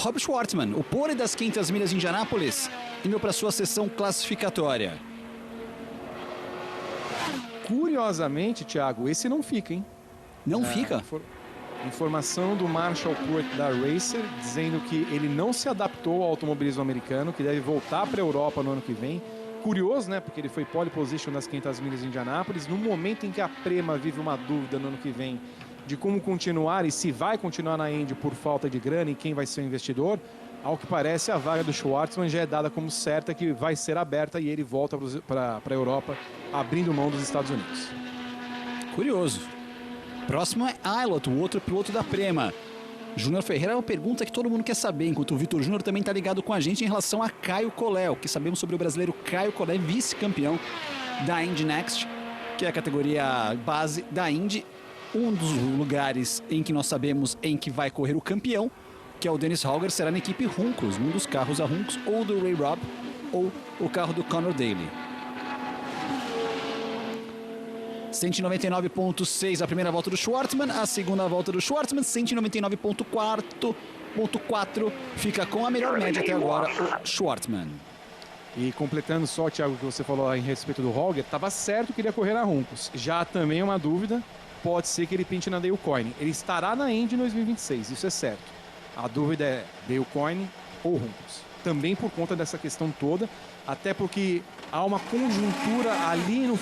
Rob Schwartzman, o pole das 500 milhas de Indianápolis, indo para sua sessão classificatória. Curiosamente, Thiago, esse não fica, hein? Não fica? Informação do Marshall Court da Racer, dizendo que ele não se adaptou ao automobilismo americano, que deve voltar para a Europa no ano que vem. Curioso, né? Porque ele foi pole position das 500 milhas de Indianápolis. No momento em que a Prema vive uma dúvida no ano que vem de como continuar e se vai continuar na Indy por falta de grana e quem vai ser o investidor, ao que parece a vaga do Schwartzman já é dada como certa, que vai ser aberta e ele volta para a Europa, abrindo mão dos Estados Unidos. Curioso. Próximo é Aylot, o outro piloto da Prema. Júnior Ferreira é uma pergunta que todo mundo quer saber, enquanto o Vitor Júnior também está ligado com a gente em relação a Caio Collet. O que sabemos sobre o brasileiro Caio Collet, vice-campeão da Indy Next, que é a categoria base da Indy. Um dos lugares em que nós sabemos em que vai correr o campeão, que é o Dennis Hauger, será na equipe Juncos, um dos carros da Juncos, ou do Ray Robb, ou o carro do Conor Daly. 199.6 a primeira volta do Schwartzman, a segunda volta do Schwartzman, 199.4 fica com a melhor média até agora, o Schwartzman. E completando só, Thiago, o que você falou a respeito do Hauger, estava certo que ele ia correr na Juncos. Já também uma dúvida, pode ser que ele pinte na Dale Coyne. Ele estará na Indy em 2026, isso é certo. A dúvida é Dale Coyne ou Juncos. Também por conta dessa questão toda, até porque há uma conjuntura ali no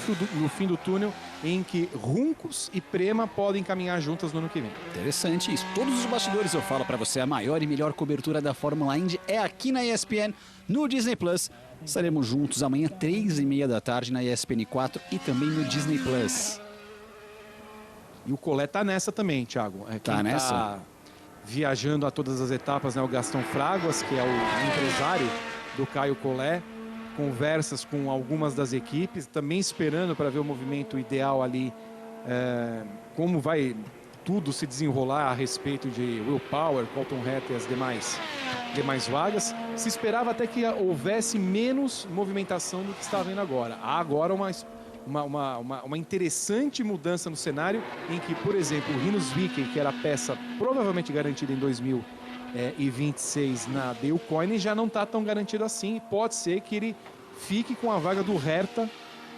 fim do túnel em que Juncos e Prema podem caminhar juntas no ano que vem. Interessante isso. Todos os bastidores eu falo pra você. A maior e melhor cobertura da Fórmula Indy é aqui na ESPN, no Disney Plus. Estaremos juntos amanhã, 3h30 da tarde, na ESPN 4 e também no Disney Plus. E o Collet tá nessa também, Thiago. Tá nessa? Tá viajando a todas as etapas, né? O Gastão Fraguas, que é o empresário do Caio Collet. Conversas com algumas das equipes, também esperando para ver o movimento ideal ali, como vai tudo se desenrolar a respeito de Will Power, Colton Herta e as demais vagas. Se esperava até que houvesse menos movimentação do que está vendo agora. Há agora uma interessante mudança no cenário em que, por exemplo, o Rinus VeeKay, que era a peça provavelmente garantida em 2026 na Dale Coyne, já não está tão garantido assim. Pode ser que ele fique com a vaga do Herta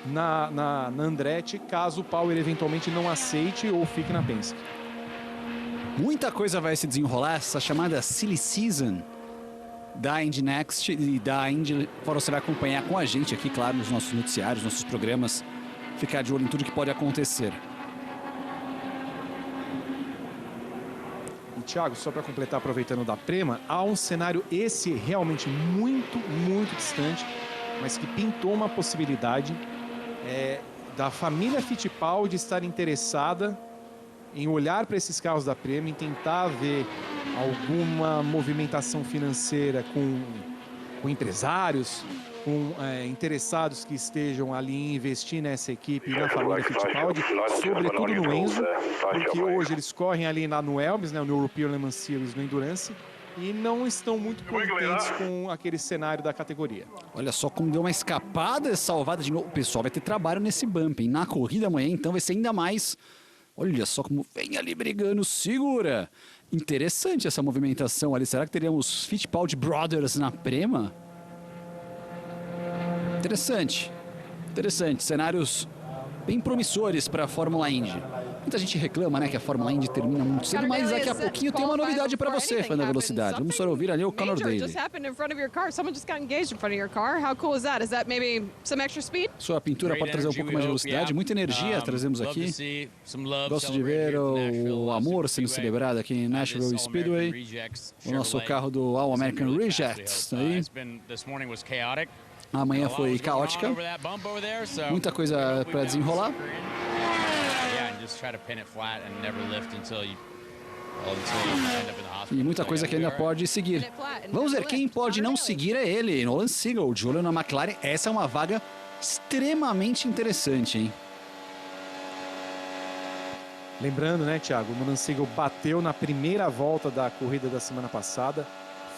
na Andretti, caso o Power eventualmente não aceite ou fique na Penske. Muita coisa vai se desenrolar, essa chamada Silly Season da Indy Next e da Indy. Você vai acompanhar com a gente aqui, claro, nos nossos noticiários, nossos programas, ficar de olho em tudo que pode acontecer. Thiago, só para completar, aproveitando da Prema, há um cenário esse realmente muito, muito distante, mas que pintou uma possibilidade da família Fittipaldi estar interessada em olhar para esses carros da Prema, em tentar ver alguma movimentação financeira com empresários, com interessados que estejam ali em investir nessa equipe e na família Fittipaldi, sobretudo no Enzo, porque hoje eles correm ali no Elms, né, no European Le Mans Series, no Endurance, e não estão muito contentes com aquele cenário da categoria. Olha só como deu uma escapada salvada de novo. O pessoal vai ter trabalho nesse bump, hein? Na corrida amanhã, então, vai ser ainda mais. Olha só como vem ali brigando, segura! Interessante essa movimentação ali. Será que teríamos Fittipaldi Brothers na Prema? Interessante. Cenários bem promissores para a Fórmula Indy. Muita gente reclama, né, que a Fórmula Indy termina muito cedo, mas daqui a pouquinho tem uma novidade para você, fã da velocidade. Vamos só ouvir ali o Conor Daly. Sua pintura pode trazer um pouco mais de velocidade, muita energia trazemos aqui. Gosto de ver o amor sendo celebrado aqui em Nashville Speedway. O nosso carro do All American Rejects. Aí. Amanhã foi caótica, muita coisa para desenrolar. E muita coisa que ainda pode seguir. Vamos ver, quem pode não seguir é ele, Nolan Segal, de olho na McLaren. Essa é uma vaga extremamente interessante, hein? Lembrando, né, Thiago, o Nolan Segal bateu na primeira volta da corrida da semana passada.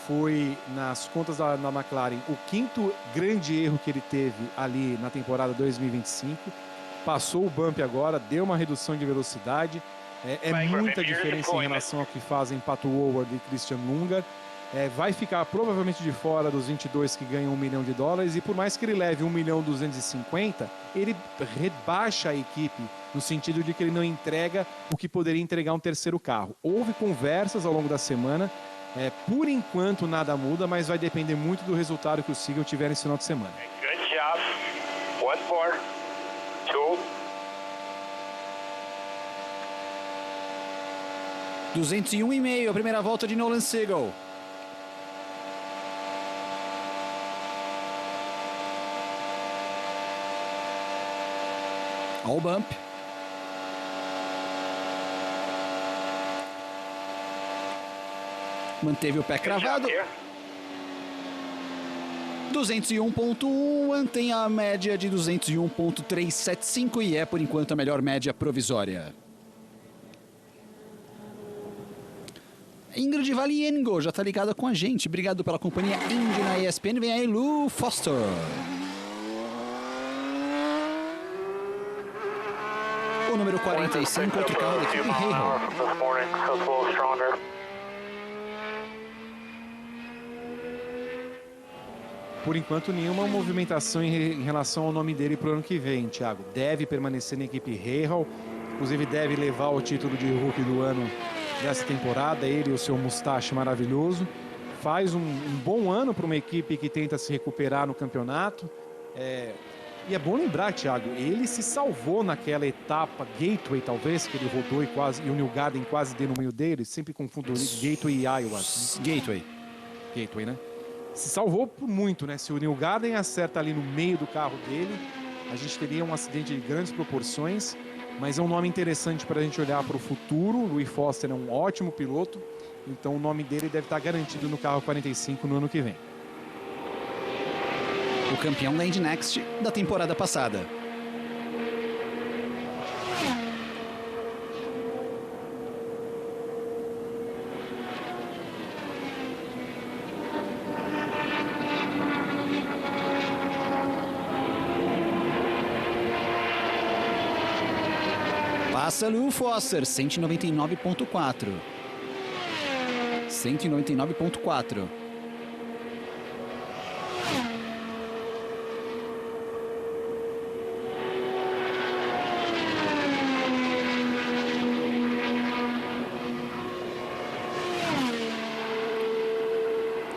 Foi, nas contas da McLaren, o quinto grande erro que ele teve ali na temporada 2025. Passou o bump agora, deu uma redução de velocidade. É muita diferença em relação ao que fazem Pato Howard e Christian Lungar. vai ficar provavelmente de fora dos 22 que ganham $1 milhão, e por mais que ele leve 1.250.000, ele rebaixa a equipe no sentido de que ele não entrega o que poderia entregar um terceiro carro. Houve conversas ao longo da semana, por enquanto nada muda, mas vai depender muito do resultado que o Seagull tiver nesse final de semana. Good job. 1-4. 2. 201,5 a primeira volta de Nolan Seagull. All bump. Manteve o pé cravado. 201.1, mantém a média de 201.375 e é, por enquanto, a melhor média provisória. Ingrid Valiengo já está ligada com a gente. Obrigado pela companhia Indy na ESPN. Vem aí, Lou Foster. O número 45, outro carro da equipe Heyhoe. Por enquanto, nenhuma movimentação em relação ao nome dele para o ano que vem, Thiago. Deve permanecer na equipe Heyhoe, inclusive deve levar o título de Rookie do ano dessa temporada, ele e o seu mustache maravilhoso. Faz um bom ano para uma equipe que tenta se recuperar no campeonato. E é bom lembrar, Thiago, ele se salvou naquela etapa Gateway, talvez, que ele rodou e o New Garden quase deu no meio dele. Sempre confundo Gateway e Iowa. Gateway, né? Se salvou por muito, né? Se o New Garden acerta ali no meio do carro dele, a gente teria um acidente de grandes proporções. Mas é um nome interessante para a gente olhar para o futuro. O Louis Foster é um ótimo piloto, então o nome dele deve estar garantido no carro 45 no ano que vem. O campeão da Indy Next da temporada passada. Passa Lou Foster, 199.4. 199.4.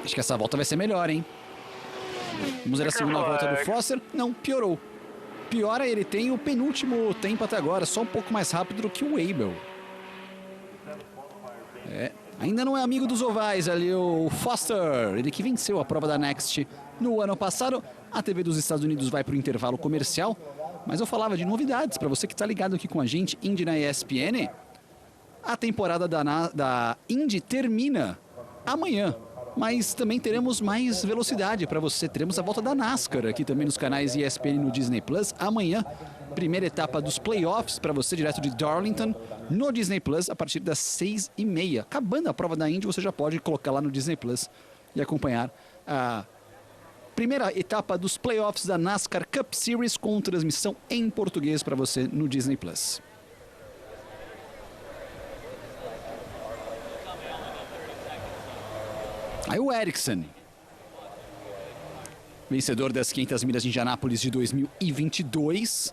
Acho que essa volta vai ser melhor, hein? Vamos ver a segunda volta do Foster. Não, piorou. Piora, ele tem o penúltimo tempo até agora, só um pouco mais rápido do que o Abel. Ainda não é amigo dos ovais ali, o Foster. Ele que venceu a prova da Next no ano passado. A TV dos Estados Unidos vai para o intervalo comercial, mas eu falava de novidades para você que está ligado aqui com a gente, Indy na ESPN. A temporada da Indy termina amanhã. Mas também teremos mais velocidade para você. Teremos a volta da NASCAR aqui também nos canais ESPN no Disney Plus. Amanhã, primeira etapa dos playoffs para você, direto de Darlington, no Disney Plus, a partir das 6h30. Acabando a prova da Indy, você já pode colocar lá no Disney Plus e acompanhar a primeira etapa dos playoffs da NASCAR Cup Series com transmissão em português para você no Disney Plus. Aí o Ericsson, vencedor das 500 milhas de Indianápolis de 2022.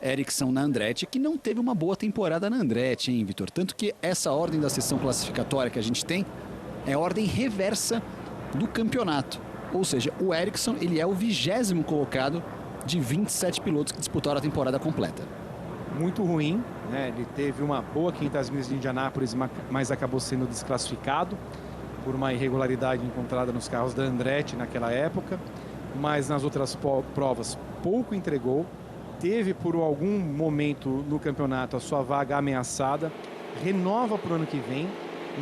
Ericsson na Andretti, que não teve uma boa temporada na Andretti, hein, Vitor? Tanto que essa ordem da sessão classificatória que a gente tem é a ordem reversa do campeonato. Ou seja, o Ericsson, ele é o 20º colocado de 27 pilotos que disputaram a temporada completa. Muito ruim, né? Ele teve uma boa 500 milhas de Indianápolis, mas acabou sendo desclassificado por uma irregularidade encontrada nos carros da Andretti naquela época, mas nas outras provas pouco entregou, teve por algum momento no campeonato a sua vaga ameaçada, renova para o ano que vem,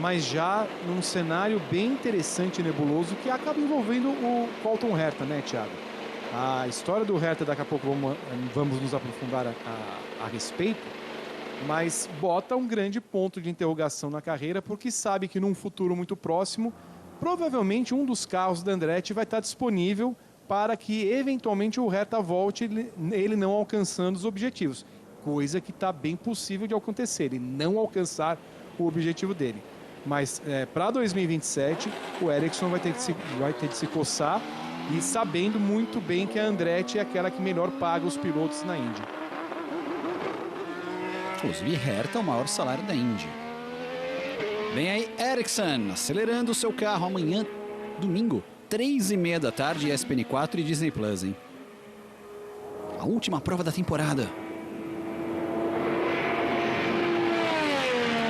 mas já num cenário bem interessante e nebuloso que acaba envolvendo o Colton Herta, né, Thiago? A história do Herta daqui a pouco vamos nos aprofundar a respeito, mas bota um grande ponto de interrogação na carreira, porque sabe que num futuro muito próximo, provavelmente um dos carros da Andretti vai estar disponível para que eventualmente o Herta volte, ele não alcançando os objetivos. Coisa que está bem possível de acontecer, ele não alcançar o objetivo dele. Mas para 2027, o Ericsson vai ter de se coçar e sabendo muito bem que a Andretti é aquela que melhor paga os pilotos na Indy. Inclusive, Herta é o maior salário da Indy. Vem aí, Ericsson, acelerando o seu carro amanhã, domingo, 3h30 da tarde, ESPN 4 e Disney Plus, hein? A última prova da temporada.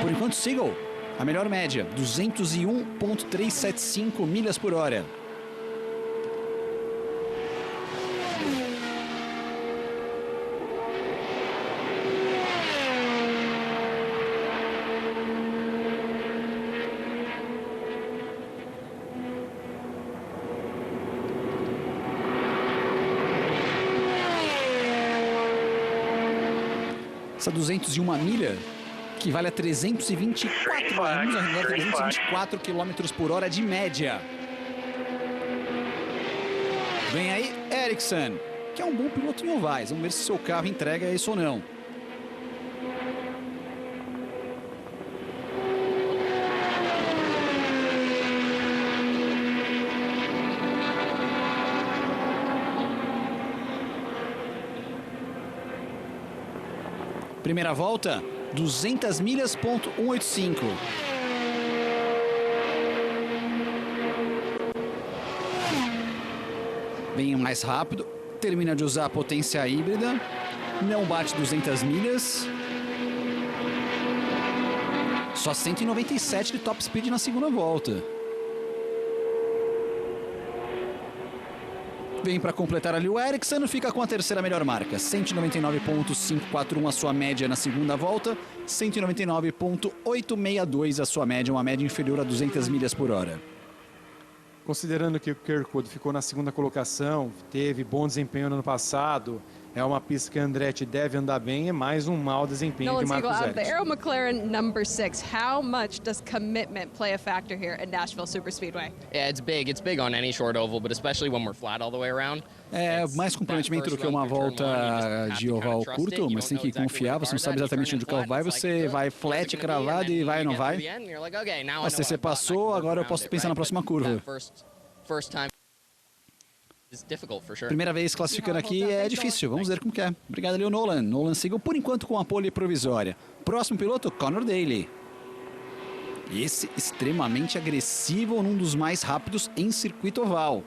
Por enquanto, Seagull, a melhor média, 201,375 milhas por hora. Essa 201 milha equivale a 324 km por hora de média. Vem aí, Ericsson, que é um bom piloto em ovais. Vamos ver se seu carro entrega isso ou não. Primeira volta, 200 milhas,185. Bem mais rápido, termina de usar a potência híbrida, não bate 200 milhas. Só 197 de top speed na segunda volta. Vem para completar ali o Ericsson, fica com a terceira melhor marca, 199,541 a sua média na segunda volta, 199,862 a sua média, uma média inferior a 200 milhas por hora. Considerando que o Kirkwood ficou na segunda colocação, teve bom desempenho no ano passado, é uma pista que a Andretti deve andar bem, é mais um mau desempenho de Marcus The Ericsson. Arrow McLaren number 6, how much does commitment play a factor here at Nashville Superspeedway? Yeah, it's big. It's big on any short oval, but especially when we're flat all the way around. É mais comprometimento do que uma volta de oval curto, mas tem que confiar, você não sabe exatamente onde o carro vai, você vai flat, cravado e vai ou não vai. Mas se você passou, agora eu posso pensar na próxima curva. Primeira vez classificando aqui é difícil, vamos ver como que é. Obrigado ali o Nolan. Nolan Seagull por enquanto com a pole provisória. Próximo piloto, Conor Daly. Esse extremamente agressivo, num dos mais rápidos em circuito oval.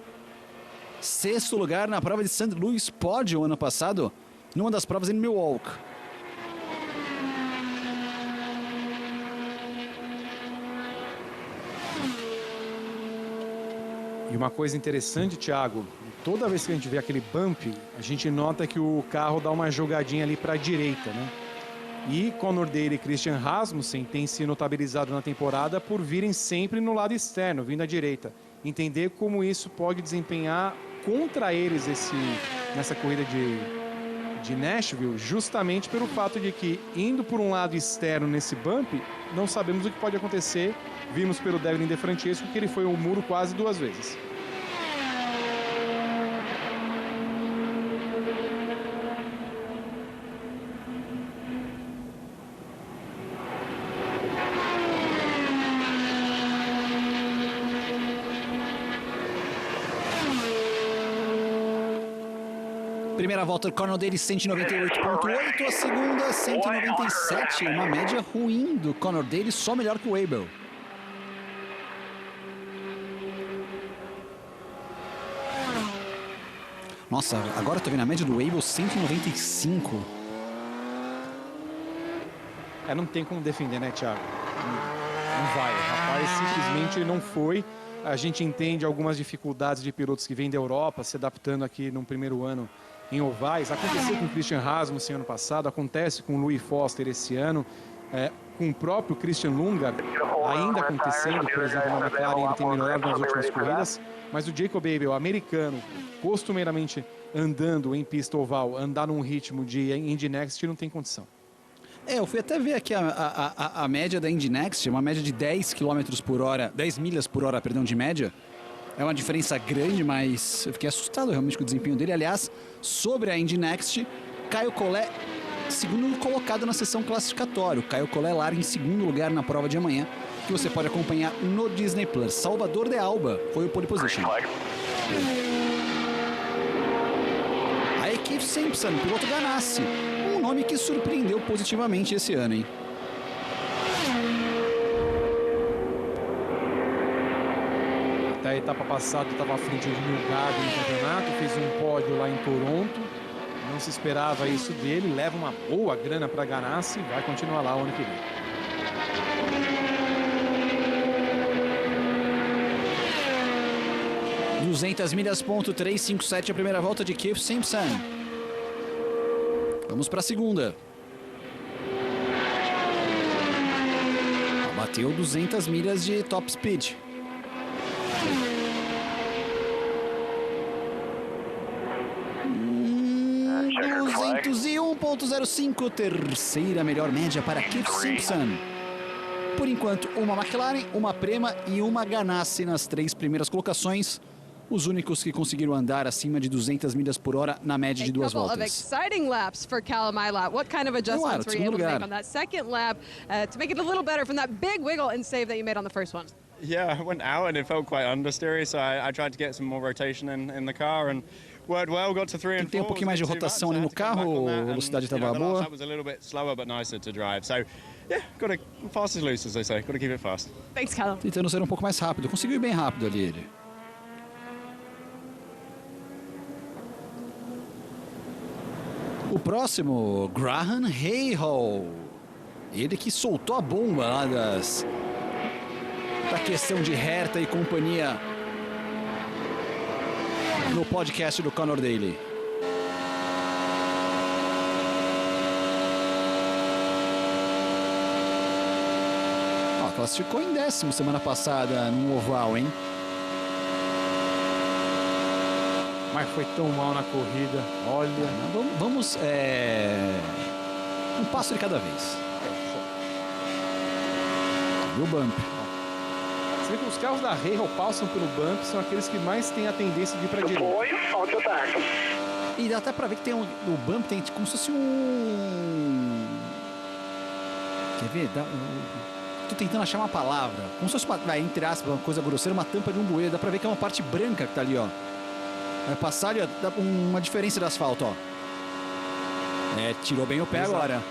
Sexto lugar na prova de St. Louis, pódio ano passado, numa das provas em Milwaukee. E uma coisa interessante, Thiago, toda vez que a gente vê aquele bump, a gente nota que o carro dá uma jogadinha ali para a direita, né? E Conor Daly e Christian Rasmussen têm se notabilizado na temporada por virem sempre no lado externo, vindo à direita. Entender como isso pode desempenhar contra eles nessa corrida de Nashville, justamente pelo fato de que, indo por um lado externo nesse bump, não sabemos o que pode acontecer. Vimos pelo Devlin De Francesco que ele foi ao muro quase 2 vezes. Primeira volta, Conor Daly 198,8, a segunda 197, uma média ruim do Conor Daly, só melhor que o Abel. Nossa, agora eu tô vendo a média do Abel 195. Não tem como defender, né, Thiago? Não vai. O rapaz simplesmente não foi. A gente entende algumas dificuldades de pilotos que vêm da Europa, se adaptando aqui no primeiro ano em ovais. Aconteceu com o Christian Rasmussen ano passado, acontece com o Louis Foster esse ano, com o próprio Christian Lundgaard ainda acontecendo, por exemplo, na McLaren ele tem melhorado nas últimas corridas, mas o Jacob Abel, americano, costumeiramente andando em pista oval, andar num ritmo de Indy Next não tem condição. Eu fui até ver aqui a média da Indy Next, uma média de 10 km por hora, 10 milhas por hora, perdão, de média. É uma diferença grande, mas eu fiquei assustado realmente com o desempenho dele. Aliás, sobre a Indy Next, Caio Collet segundo colocado na sessão classificatória. O Caio Collet larga em segundo lugar na prova de amanhã, que você pode acompanhar no Disney Plus. Salvador de Alba foi o pole position. Aí Keith Simpson, piloto Ganassi, um nome que surpreendeu positivamente esse ano, hein? Até a etapa passada estava à frente de Neil Gardner no campeonato, fez um pódio lá em Toronto. Não se esperava isso dele, leva uma boa grana para Ganassi e vai continuar lá o ano que vem. .200 milhas, ponto 357 a primeira volta de Keith Simpson. Vamos para a segunda. Bateu 200 milhas de top speed. Checker flag. 201.05, terceira melhor média para Keith Simpson. Por enquanto, uma McLaren, uma Prema e uma Ganassi nas 3 primeiras colocações. Os únicos que conseguiram andar acima de 200 milhas por hora na média de 2 couple of voltas. exciting laps for Callum Ilott. What kind of adjustments were you able to make on that second lap to make it a little better from that big wiggle and save that you made on the first one? Yeah, I went out and it felt quite understeery, so I tried to get some more rotation in the car and worked well. Got to 3 and 4. Tem um pouquinho mais de rotação ali no carro, a velocidade estava boa. That was a little bit slower but nicer to drive. So yeah, got to fast is loose, as they say. Got to keep it fast. Thanks, Callum. Tentando ser um pouco mais rápido. Conseguiu ir bem rápido ali ele. O próximo, Graham Rahal. Ele que soltou a bomba lá da questão de Herta e companhia no podcast do Conor Daly. Ó, classificou em 10º semana passada no oval, hein? Mas foi tão mal na corrida, olha. Vamos um passo de cada vez. E o bump. Você vê que os carros da Rahal passam pelo bump, são aqueles que mais têm a tendência de ir para a direita. Deploy onto back. E dá até pra ver que tem o bump tem como se fosse um... Quer ver? Tô tentando achar uma palavra. Como se fosse, entre aspas, uma coisa grosseira, uma tampa de um bueiro. Dá pra ver que é uma parte branca que tá ali, ó. Vai passar ali, ó, dá uma diferença do asfalto, ó. Tirou bem o pé. Exato. Agora.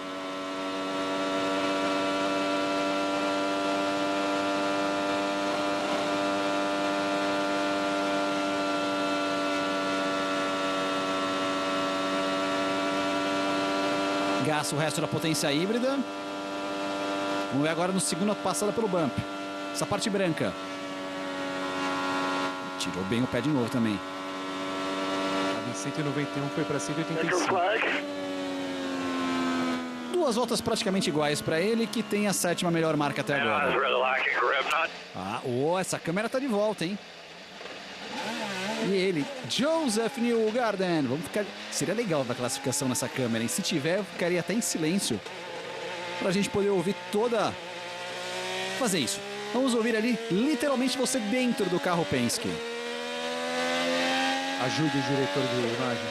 Gasta o resto da potência híbrida. Vamos ver agora no segundo passada pelo bump. Essa parte branca. Tirou bem o pé de novo também. 191 foi para 185. Duas voltas praticamente iguais para ele, que tem a 7ª melhor marca até agora. Essa câmera tá de volta, hein? E ele, Joseph Newgarden. Vamos ficar... Seria legal a classificação nessa câmera, hein? Se tiver, eu ficaria até em silêncio pra gente poder ouvir toda... Fazer isso. Vamos ouvir ali, literalmente você dentro do carro Penske. Ajude o diretor de imagem.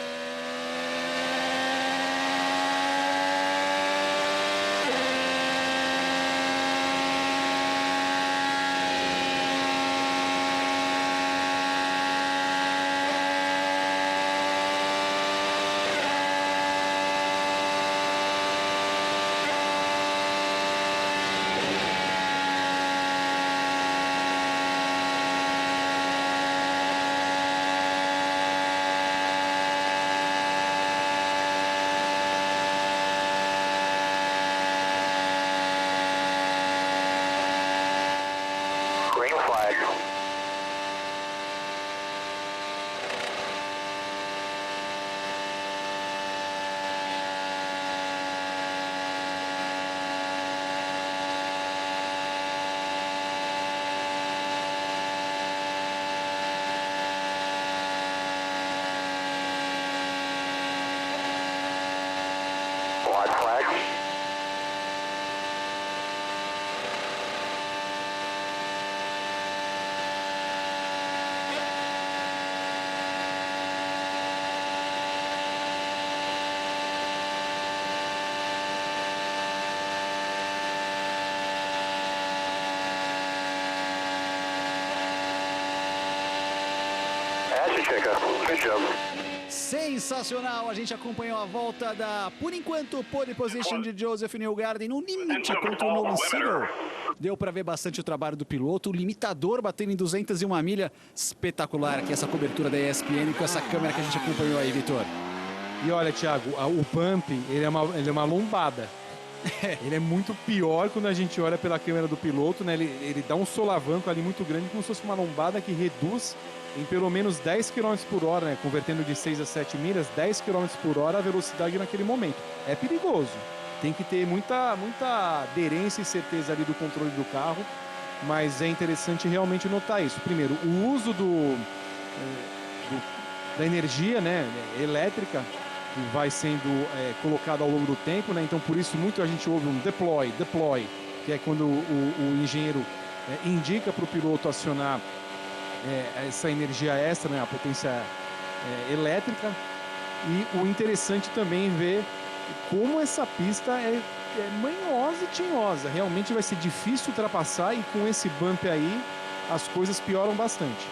Rossi, check up. Good job. Sensacional, a gente acompanhou a volta da, por enquanto, pole position de Joseph Newgarden no limite contra o Nolan Segal. Deu para ver bastante o trabalho do piloto, o limitador batendo em 201 milha. Espetacular aqui essa cobertura da ESPN com essa câmera que a gente acompanhou aí, Vitor. E olha, Thiago, o pump, ele é uma lombada. Ele é muito pior quando a gente olha pela câmera do piloto, né? Ele dá um solavanco ali muito grande, como se fosse uma lombada que reduz em pelo menos 10 km por hora, né? Convertendo de 6 a 7 milhas, 10 km por hora a velocidade naquele momento. É perigoso. Tem que ter muita aderência e certeza ali do controle do carro, mas é interessante realmente notar isso. Primeiro, o uso da energia, né, elétrica, que vai sendo colocado ao longo do tempo, né? Então por isso muito a gente ouve um deploy, que é quando o engenheiro indica para o piloto acionar essa energia extra, né? A potência elétrica. E o interessante também ver como essa pista é manhosa e tinhosa. Realmente vai ser difícil ultrapassar e com esse bump aí as coisas pioram bastante.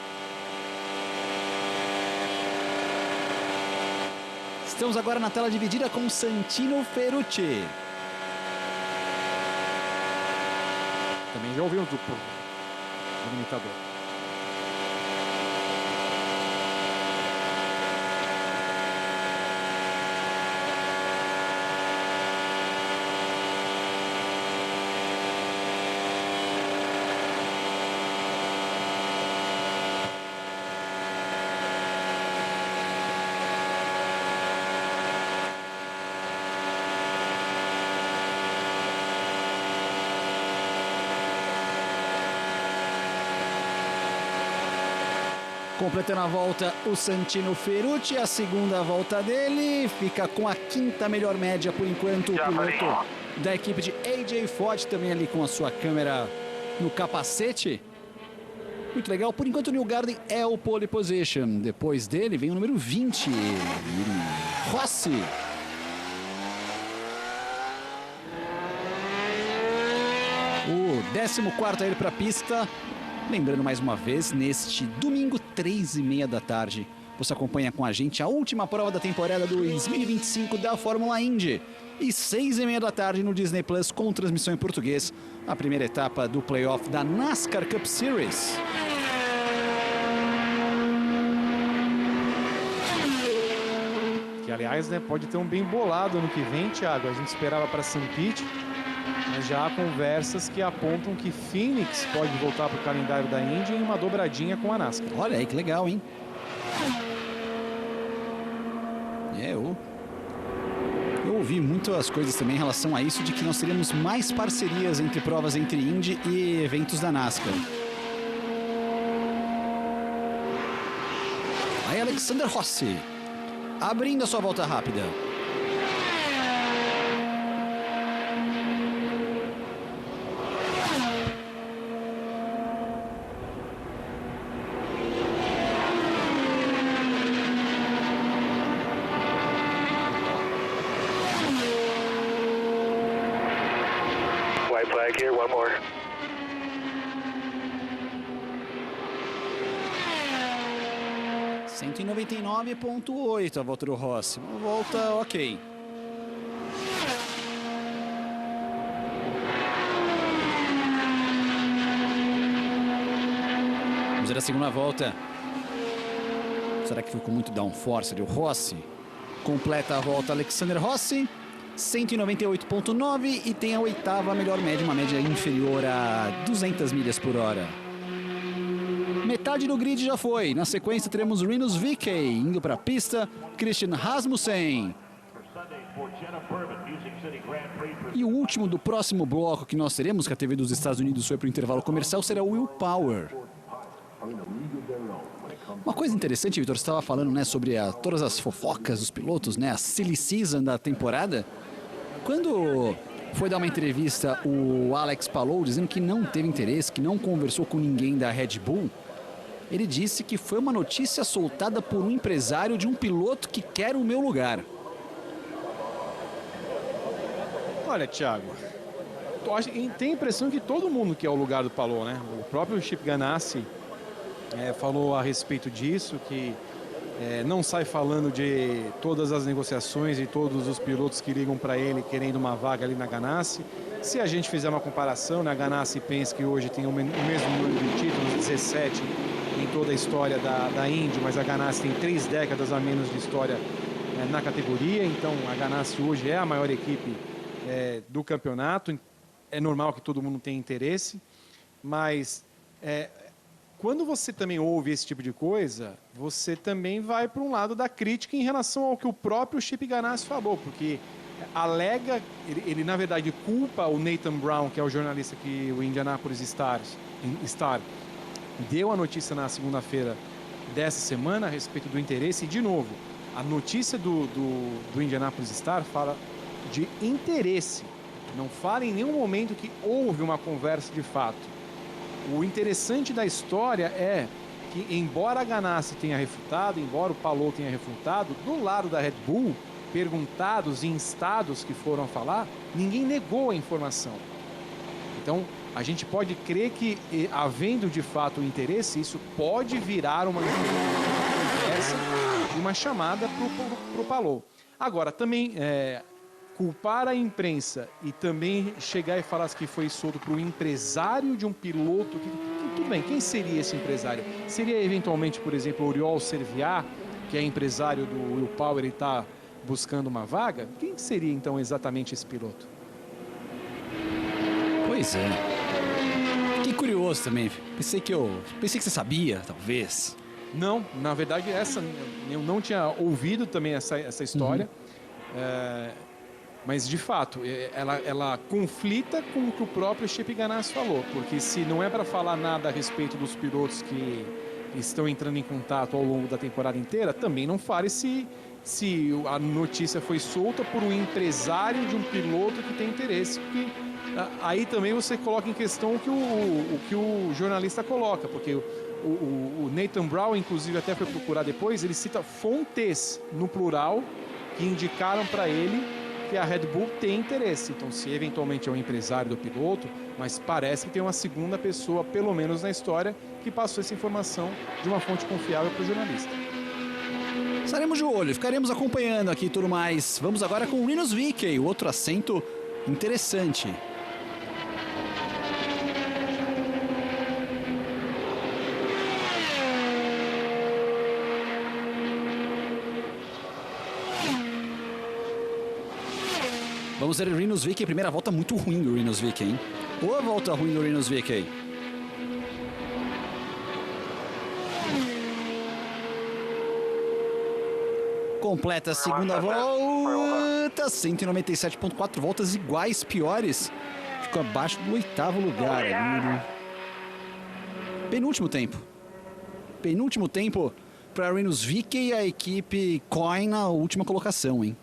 Estamos agora na tela dividida com Santino Ferrucci. Também já ouviu um duplo limitador. Completando a volta, o Santino Ferrucci, a segunda volta dele, fica com a quinta melhor média por enquanto, o piloto da equipe de AJ Foyt, também ali com a sua câmera no capacete. Muito legal, por enquanto o Newgarden é o pole position, depois dele vem o número 20, Rossi. O 14º a ir para a pista. Lembrando mais uma vez, neste domingo, 3h30 da tarde, você acompanha com a gente a última prova da temporada 2025 da Fórmula Indy. E 6h30 da tarde no Disney Plus, com transmissão em português, a primeira etapa do playoff da NASCAR Cup Series. Que, aliás, né, pode ter um bem bolado ano que vem, Thiago. A gente esperava para St. Pete, mas já há conversas que apontam que Phoenix pode voltar para o calendário da Indy em uma dobradinha com a NASCAR. Olha aí que legal, hein? Eu ouvi muitas coisas também em relação a isso, de que nós teríamos mais parcerias entre provas entre Indy e eventos da NASCAR. Aí Alexander Rossi, abrindo a sua volta rápida. White flag here, one more. .8 a volta do Rossi. Uma volta ok. Vamos ver a segunda volta. Será que ficou muito downforce ali o Rossi? Completa a volta Alexander Rossi. 198.9 e tem a oitava melhor média, uma média inferior a 200 milhas por hora. Metade do grid já foi. Na sequência teremos Rinus VeeKay indo para a pista, Christian Rasmussen. E o último do próximo bloco que nós teremos, que a TV dos Estados Unidos foi para o intervalo comercial, será o Will Power. Uma coisa interessante, Vitor, você estava falando, né, sobre todas as fofocas dos pilotos, né, a silly season da temporada. Quando foi dar uma entrevista o Alex Palou dizendo que não teve interesse, que não conversou com ninguém da Red Bull, ele disse que foi uma notícia soltada por um empresário de um piloto que quer o meu lugar. Olha, Thiago, tem a impressão que todo mundo quer o lugar do Palou, né? O próprio Chip Ganassi falou a respeito disso, que não sai falando de todas as negociações e todos os pilotos que ligam para ele querendo uma vaga ali na Ganassi. Se a gente fizer uma comparação, né, a Ganassi e Penske hoje tem o mesmo número de títulos, 17 em toda a história da Indy, mas a Ganassi tem 3 décadas a menos de história na categoria, então a Ganassi hoje é a maior equipe do campeonato. É normal que todo mundo tenha interesse, mas quando você também ouve esse tipo de coisa, você também vai para um lado da crítica em relação ao que o próprio Chip Ganassi falou, porque alega, ele na verdade culpa o Nathan Brown, que é o jornalista que o Indianapolis Star deu a notícia na segunda-feira dessa semana a respeito do interesse. E, de novo, a notícia do Indianapolis Star fala de interesse, não fala em nenhum momento que houve uma conversa de fato. O interessante da história é que, embora a Ganassi tenha refutado, embora o Palou tenha refutado, do lado da Red Bull, perguntados e instados que foram falar, ninguém negou a informação. Então, a gente pode crer que, havendo de fato o interesse, isso pode virar uma conversa e uma chamada para o Palou. Agora, também culpar a imprensa e também chegar e falar que foi solto para o empresário de um piloto, tudo bem, quem seria esse empresário? Seria eventualmente, por exemplo, o Oriol Serviat, que é empresário do Will Power e está buscando uma vaga? Quem seria então exatamente esse piloto? Pois é. Que curioso também. Pensei que você sabia, talvez. Não, na verdade eu não tinha ouvido também essa história. Mas de fato, ela conflita com o que o próprio Chip Ganassi falou, porque se não é para falar nada a respeito dos pilotos que estão entrando em contato ao longo da temporada inteira, também não fale se a notícia foi solta por um empresário de um piloto que tem interesse, porque aí também você coloca em questão o que o jornalista coloca, porque o Nathan Brown, inclusive, até foi procurar depois, ele cita fontes no plural que indicaram para ele que a Red Bull tem interesse. Então, se eventualmente é um empresário do piloto, mas parece que tem uma segunda pessoa, pelo menos na história, que passou essa informação de uma fonte confiável para o jornalista. Estaremos de olho, ficaremos acompanhando aqui tudo mais. Vamos agora com o Rinus VeeKay, o outro assento interessante. Vamos ver o Rinus VeeKay, primeira volta muito ruim do Rinus VeeKay, hein? Ou a volta ruim do Rinus VeeKay. Completa a segunda volta, 197,4 voltas iguais, piores. Ficou abaixo do 8º lugar. Penúltimo tempo para Rinus VeeKay e a equipe Coyne na última colocação, hein?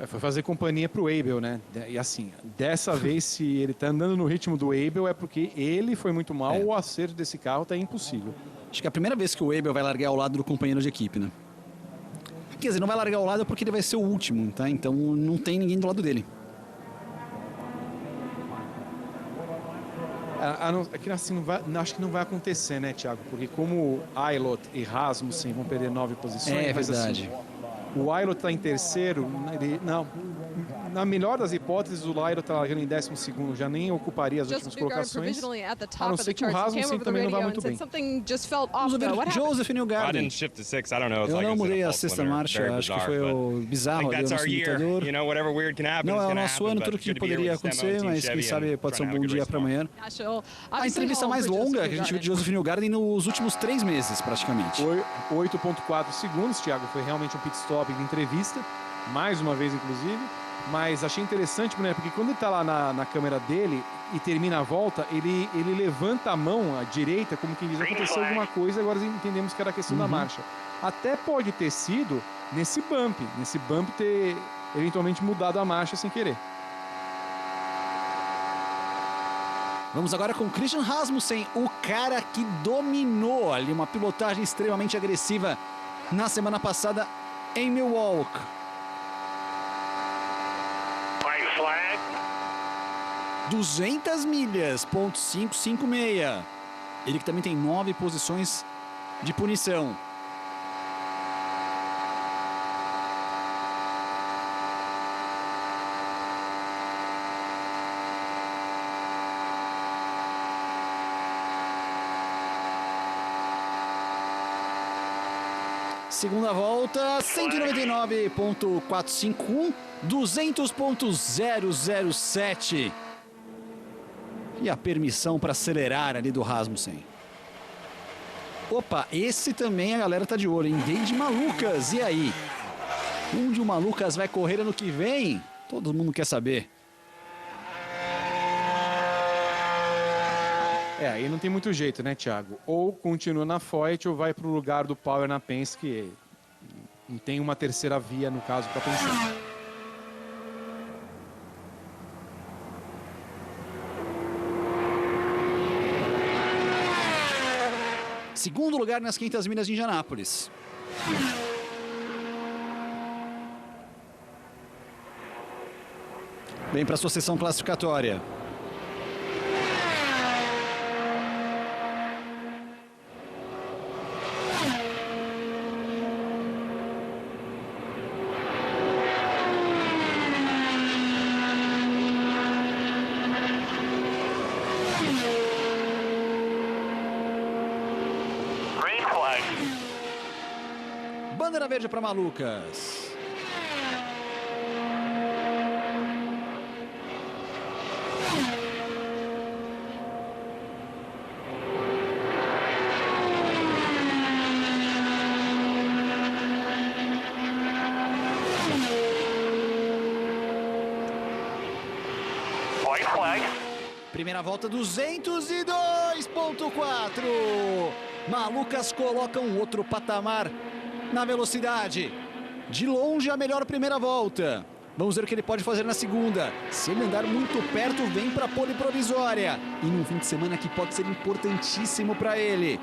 Foi fazer companhia pro Abel, né? E assim, dessa vez, se ele tá andando no ritmo do Abel, é porque ele foi muito mal, o acerto desse carro tá impossível. Acho que é a primeira vez que o Abel vai largar ao lado do companheiro de equipe, né? Quer dizer, não vai largar ao lado porque ele vai ser o último, tá? Então não tem ninguém do lado dele. Aqui assim, acho que não vai acontecer, né, Thiago? Porque como Aylot e Rasmussen vão perder 9 posições... É verdade. Assim, o Aylot está em terceiro, na melhor das hipóteses, o Aylot está largando em 12º, já nem ocuparia as últimas colocações, a não ser que o Rasmussen também não vá muito bem. Joseph Newgarden. Eu não mudei a sexta marcha, acho que foi o bizarro ali, o nosso limitador. Não, é o nosso ano, tudo que poderia acontecer, mas quem sabe pode ser um bom dia para amanhã. A entrevista mais longa que a gente viu de Joseph Newgarden nos últimos 3 meses, praticamente. 8,4 segundos, Thiago, foi realmente um pit stop de entrevista, mais uma vez inclusive, mas achei interessante, né, porque quando ele está lá na câmera dele e termina a volta, ele levanta a mão à direita, como quem diz, aconteceu alguma coisa, agora entendemos que era a questão da marcha. Até pode ter sido nesse bump ter eventualmente mudado a marcha sem querer. Vamos agora com Christian Rasmussen, o cara que dominou ali uma pilotagem extremamente agressiva na semana passada em Milwaukee. 200 milhas, ponto 556. Ele que também tem 9 posições de punição. Segunda volta, 199.451, 200.007. E a permissão para acelerar ali do Rasmussen. Opa, esse também a galera tá de olho, hein? David Malukas, e aí? Onde o Malukas vai correr ano que vem? Todo mundo quer saber. Aí não tem muito jeito, né, Thiago? Ou continua na Foyt ou vai pro lugar do Power na Penske. Não tem uma terceira via, no caso, para pensar. Segundo lugar nas 500 milhas de Indianápolis. Vem para a sua sessão classificatória. Bandeira verde para Malukas. White flag. Primeira volta, 202.4. Malukas coloca um outro patamar na velocidade. De longe, a melhor primeira volta. Vamos ver o que ele pode fazer na segunda. Se ele andar muito perto, vem para a pole provisória. E num fim de semana que pode ser importantíssimo para ele.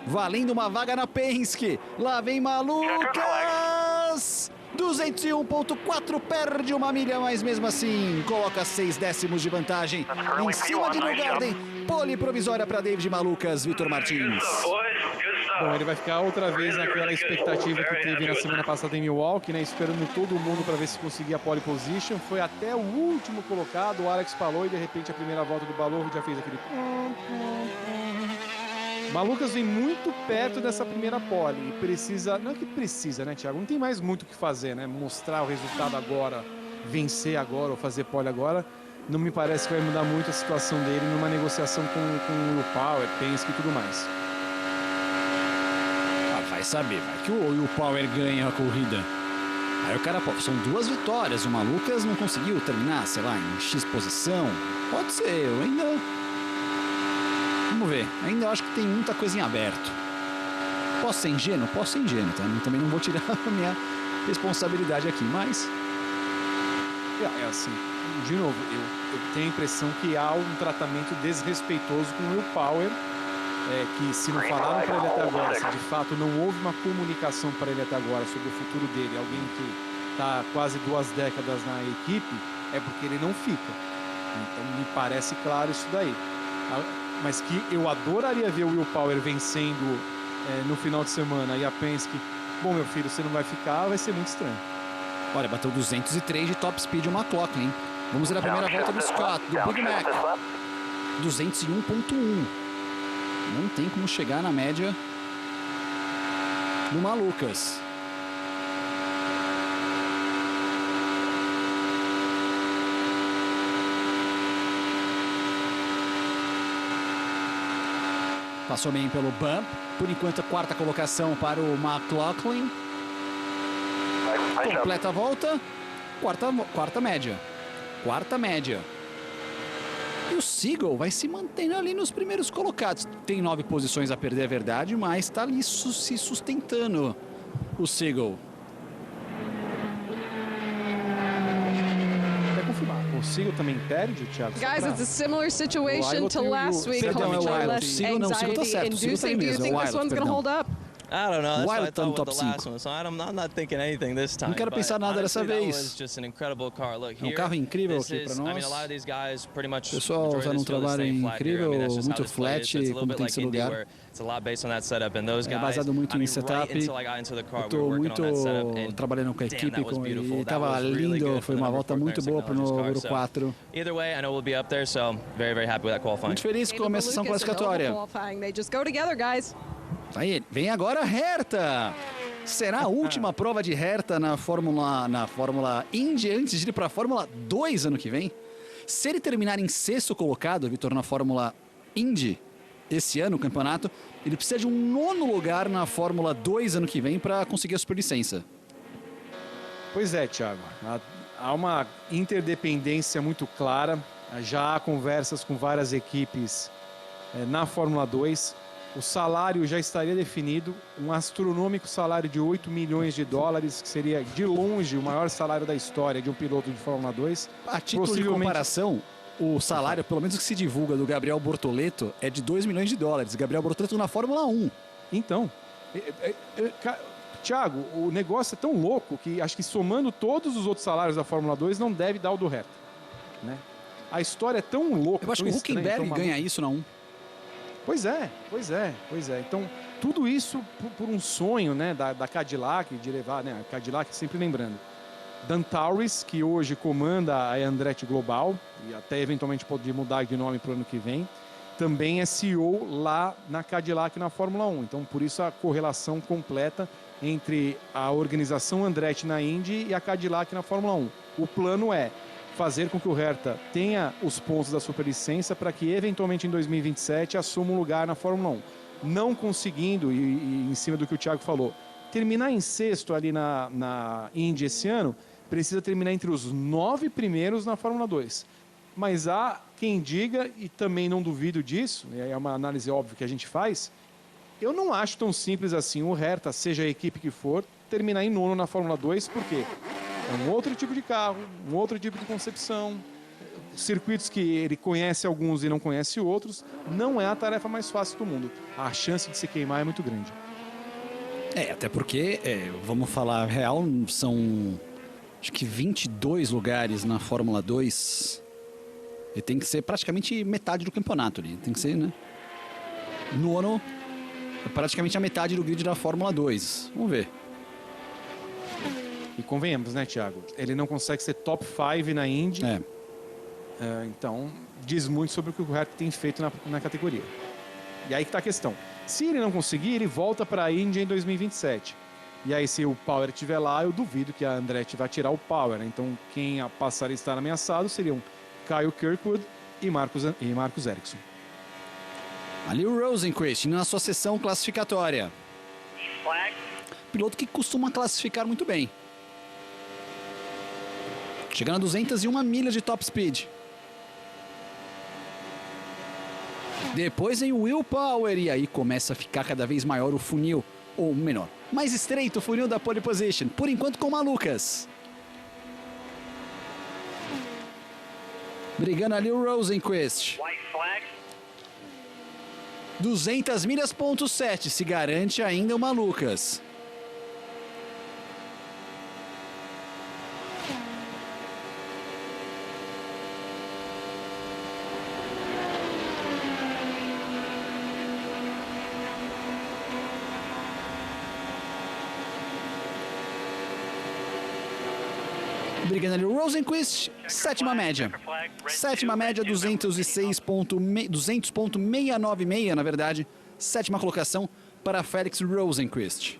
Valendo uma vaga na Penske. Lá vem Malukas. 201.4, perde uma milha, mas mesmo assim coloca 6 décimos de vantagem em cima de Newgarden. Pole provisória para David Malukas, Vitor Martins. Bom, ele vai ficar outra vez naquela expectativa que teve na semana passada em Milwaukee, né? Esperando todo mundo para ver se conseguia a pole position. Foi até o último colocado, o Alex Palou, e de repente a primeira volta do Balor já fez aquele... Malukas vem muito perto dessa primeira pole e precisa... Não é que precisa, né, Thiago? Não tem mais muito o que fazer, né? Mostrar o resultado agora, vencer agora ou fazer pole agora. Não me parece que vai mudar muito a situação dele numa negociação com o Power, Penske e tudo mais. Vai saber, vai que o Will Power ganha a corrida. Aí o cara, pô, são 2 vitórias. O Malukas não conseguiu terminar, sei lá, em X posição. Pode ser, eu ainda... Vamos ver, ainda acho que tem muita coisa em aberto. Posso ser ingênuo? Posso ser ingênuo, tá? Também não vou tirar a minha responsabilidade aqui, mas... É assim, de novo, eu tenho a impressão que há um tratamento desrespeitoso com o Will Power. Que se não falaram para ele até agora, se de fato não houve uma comunicação para ele até agora sobre o futuro dele, alguém que está quase 2 décadas na equipe, é porque ele não fica. Então me parece claro isso daí. Mas que eu adoraria ver o Will Power vencendo no final de semana e a Penske, bom, meu filho, você não vai ficar, vai ser muito estranho. Olha, bateu 203 de top speed o McLaughlin, hein? Vamos ver a primeira volta do Scott, do Big Mac. 201.1. Não tem como chegar na média do Malukas. Passou bem pelo bump. Por enquanto, a 4ª colocação para o McLaughlin. Completa a volta. Quarta média. 4ª média. E o Seagull vai se mantendo ali nos primeiros colocados. Tem 9 posições a perder, é verdade, mas está ali se sustentando o Seagull. Vai confirmar. O Seagull também perde, Thiago? Guys, it's a similar situation to last week. Perdão, é o Wyland. Seagull Não, o Seagull tá certo. O Seagull tá aí Do you mesmo. think this one's going to hold up? I don't know. That's what I Wyland tá no thought top with the 5. last one, so I'm not thinking anything this time. Não quero pensar nada dessa honestly, vez. That was just an incredible car. Look, É um carro incrível aqui para nós. O pessoal está num trabalho incrível, muito flat, como tem que ser lugar. É baseado muito em setup. Eu estou muito trabalhando com a equipe e estava lindo. Foi uma volta muito boa para o número 4. Muito feliz com a sessão classificatória. They just go together, guys. Aí, vem agora a Herta. Será a última prova de Herta na Fórmula Indy antes de ir para a Fórmula 2 ano que vem? Se ele terminar em sexto colocado, Vitor, na Fórmula Indy esse ano, o campeonato, ele precisa de um 9º lugar na Fórmula 2 ano que vem para conseguir a superlicença. Pois é, Thiago. Há uma interdependência muito clara. Já há conversas com várias equipes na Fórmula 2. O salário já estaria definido. Um astronômico salário de 8 milhões de dólares, que seria de longe o maior salário da história de um piloto de Fórmula 2. A título de comparação, o salário, pelo menos que se divulga, do Gabriel Bortoleto é de 2 milhões de dólares. Gabriel Bortoleto na Fórmula 1. Então, Thiago, o negócio é tão louco que acho que somando todos os outros salários da Fórmula 2 não deve dar o do Herta, né? A história é tão louca. Eu acho que o Hülkenberg ganha isso na 1. Pois é. Então, tudo isso por um sonho, né, da Cadillac, de levar, né, a Cadillac sempre lembrando. Dan Tauris, que hoje comanda a Andretti Global, e até eventualmente pode mudar de nome para o ano que vem, também é CEO lá na Cadillac na Fórmula 1. Então, por isso a correlação completa entre a organização Andretti na Indy e a Cadillac na Fórmula 1. O plano é fazer com que o Herta tenha os pontos da superlicença para que, eventualmente, em 2027, assuma um lugar na Fórmula 1. Não conseguindo, e em cima do que o Thiago falou, terminar em sexto ali na Indy esse ano, precisa terminar entre os 9 primeiros na Fórmula 2. Mas há quem diga, e também não duvido disso, é uma análise óbvia que a gente faz, eu não acho tão simples assim o Herta, seja a equipe que for, terminar em 9º na Fórmula 2, porque é um outro tipo de carro, um outro tipo de concepção, circuitos que ele conhece alguns e não conhece outros, não é a tarefa mais fácil do mundo. A chance de se queimar é muito grande. Até porque, vamos falar real, são acho que 22 lugares na Fórmula 2. E tem que ser praticamente metade do campeonato ali. Tem que ser, né? 9º é praticamente a metade do grid da Fórmula 2. Vamos ver. E convenhamos, né, Thiago? Ele não consegue ser top 5 na Indy. Então, diz muito sobre o que o Herta tem feito na categoria. E aí que está a questão. Se ele não conseguir, ele volta para a Indy em 2027. E aí, se o Power estiver lá, eu duvido que a Andretti vai tirar o Power. Então, quem passaria a estar ameaçado seriam Kyle Kirkwood e Marcus Ericsson. Ali o Rosenqvist, na sua sessão classificatória. Piloto que costuma classificar muito bem. Chegando a 201 milhas de top speed. Depois vem o Will Power e aí começa a ficar cada vez maior o funil. Ou menor, mais estreito o funil da pole position. Por enquanto com o Malucas. Brigando ali o Rosenqvist. 200 milhas, ponto 7. Se garante ainda o Malucas. Brigando ali o Rosenqvist, sétima média. Sétima média, 200.696, na verdade. Sétima colocação para Felix Rosenqvist.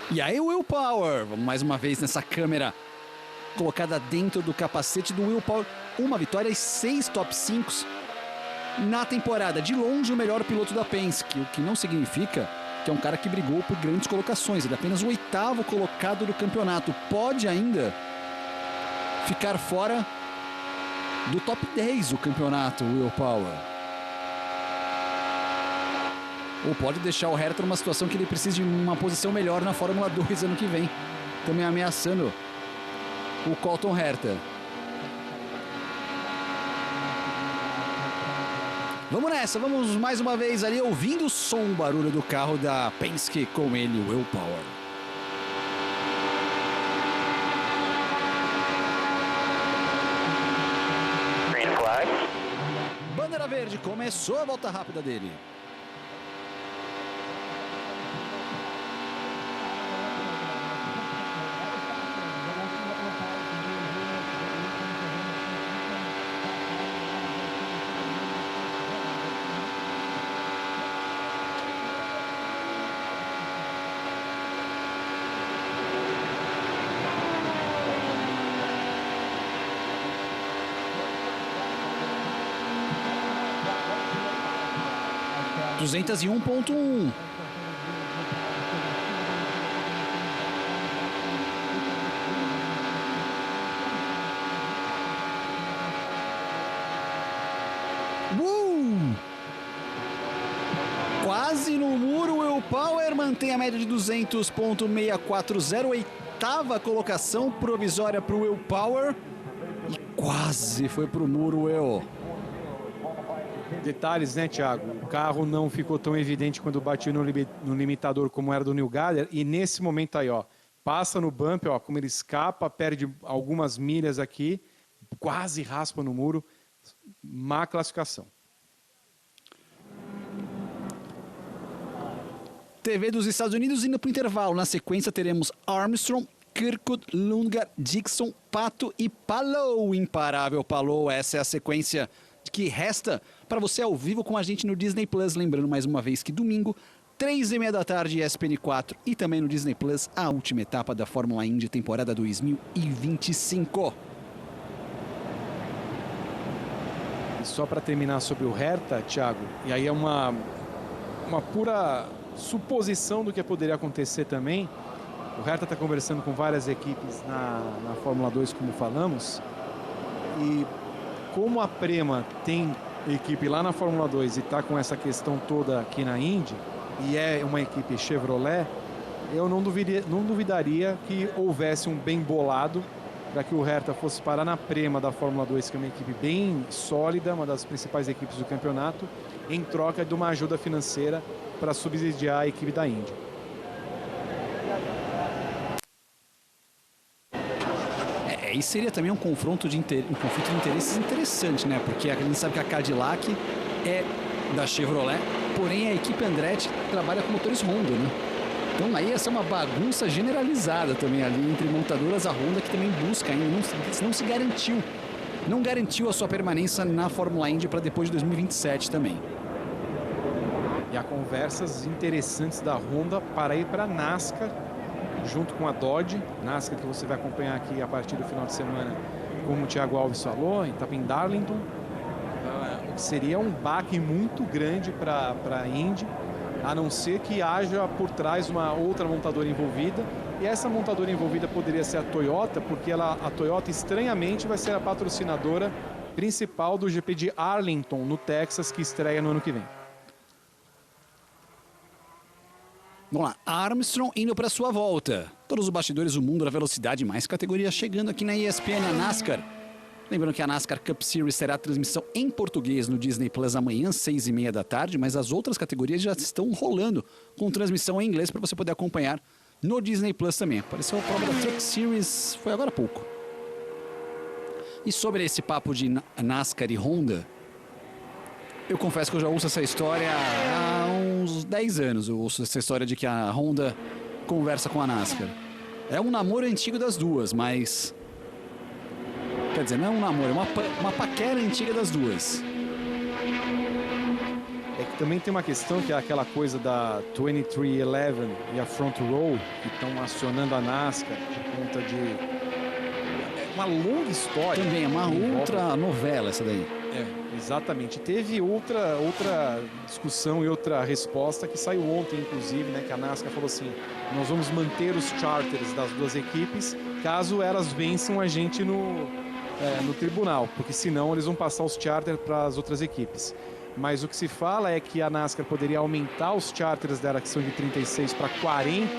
E aí o Will Power, vamos mais uma vez nessa câmera colocada dentro do capacete do Will Power. Uma vitória e 6 top 5 na temporada. De longe o melhor piloto da Penske, o que não significa que é um cara que brigou por grandes colocações. Ele é apenas o 8º colocado do campeonato. Pode ainda ficar fora do top 10 do campeonato, Will Power. Ou pode deixar o Herta numa situação que ele precisa de uma posição melhor na Fórmula 2 ano que vem. Também ameaçando o Colton Herta. Vamos nessa, vamos mais uma vez ali ouvindo o som, o barulho do carro da Penske com ele, o Will Power. Green flag. Bandeira verde, começou a volta rápida dele. 201.1. Quase no muro, Will Power mantém a média de 200.640, oitava colocação provisória para o Will Power e quase foi para o muro, Will. Detalhes, né, Thiago? O carro não ficou tão evidente quando bateu no limitador como era do New Gallagher e nesse momento aí, ó, passa no bump, ó, como ele escapa, perde algumas milhas aqui, quase raspa no muro, má classificação. TV dos Estados Unidos indo para o intervalo. Na sequência teremos Armstrong, Kirkwood, Lundgaard, Dixon, Pato e Palou. Imparável Palou. Essa é a sequência que resta para você ao vivo com a gente no Disney Plus. Lembrando mais uma vez que domingo, 3h30 da tarde, ESPN 4 e também no Disney Plus, a última etapa da Fórmula Indy temporada 2025. E só para terminar sobre o Hertha, Thiago, e aí é uma pura suposição do que poderia acontecer também. O Hertha está conversando com várias equipes na Fórmula 2, como falamos, e como a Prema tem equipe lá na Fórmula 2 e está com essa questão toda aqui na Indy, e é uma equipe Chevrolet, eu não duvidaria que houvesse um bem bolado para que o Hertha fosse parar na Prema da Fórmula 2, que é uma equipe bem sólida, uma das principais equipes do campeonato, em troca de uma ajuda financeira para subsidiar a equipe da Indy. E seria também um confronto de conflito de interesses interessante, né? Porque a gente sabe que a Cadillac é da Chevrolet, porém a equipe Andretti trabalha com motores Honda, né? Então aí essa é uma bagunça generalizada também ali entre montadoras. A Honda que também busca ainda, não garantiu a sua permanência na Fórmula Indy para depois de 2027 também. E há conversas interessantes da Honda para ir para a NASCAR, junto com a Dodge. NASCAR que você vai acompanhar aqui a partir do final de semana, como o Thiago Alves falou, em Darlington. O que seria um baque muito grande para a Indy, a não ser que haja por trás uma outra montadora envolvida. E essa montadora envolvida poderia ser a Toyota, porque a Toyota estranhamente vai ser a patrocinadora principal do GP de Arlington, no Texas, que estreia no ano que vem. Vamos lá, Armstrong indo para sua volta. Todos os bastidores do mundo da velocidade, mais categorias chegando aqui na ESPN, a NASCAR. Lembrando que a NASCAR Cup Series terá transmissão em português no Disney Plus amanhã, 6h30 da tarde, mas as outras categorias já estão rolando com transmissão em inglês para você poder acompanhar no Disney Plus também. Apareceu a prova da Truck Series, foi agora há pouco. E sobre esse papo de NASCAR e Honda, eu confesso que eu já ouço essa história há uns 10 anos. Eu ouço essa história de que a Honda conversa com a NASCAR. É um namoro antigo das duas, mas... Quer dizer, não é um namoro, é uma paquera antiga das duas. É que também tem uma questão que é aquela coisa da 2311 e a Front Row, que estão acionando a NASCAR por conta de... É uma longa história. Também é uma outra novela essa daí. É, exatamente. Teve outra discussão e outra resposta que saiu ontem, inclusive, né, que a NASCAR falou assim: nós vamos manter os charters das duas equipes caso elas vençam a gente no tribunal, porque senão eles vão passar os charters para as outras equipes. Mas o que se fala é que a NASCAR poderia aumentar os charters dela, que são de 36 para 40